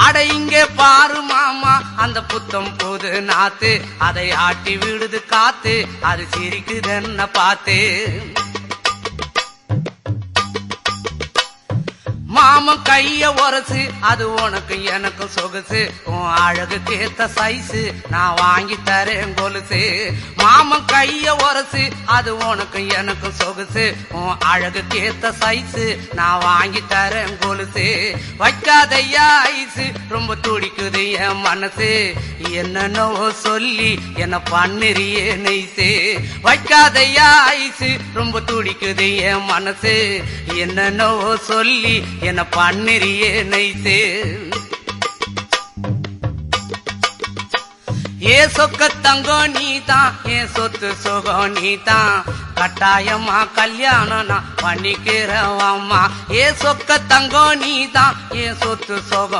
அட இங்கே பாரு மாமா அந்த புத்தம் புது நாத்து, அதை ஆட்டி விடுது காத்து, அது சிரிக்குதுன்ன பார்த்து. மாமன் கைய உரசு, அது உனக்கு எனக்கு சொகுசு, உன் அழகுக்கு ஏத்த சைஸு நான் வாங்கி தரேன் கொலுசு. மாமன் கைய உரசு, அது உனக்கு எனக்கு சொகுசு, உன் அழகுக்கு ஏத்த சைஸு நான் வாங்கி தரேன் கொலுசு. வைக்காதையா ஐசு, ரொம்ப துடிக்குது என் மனசு, என்னன்னோ சொல்லி என்ன பண்ணுறியே நெய்சு. வைக்காதையா ஐசு, ரொம்ப துடிக்குது என் மனசு, என்னன்னோ சொல்லி என்ன பண்ணுறியே நைசு. ஏ சொக்க தங்கம் நீதான், என் சொத்து சுகம் நீதான், கட்டாயமா கல்யாணம் நான் பண்ணிக்கிறவம்மா. ஏ சொக்க தங்கம் நீதான், என் சொத்து சுகம்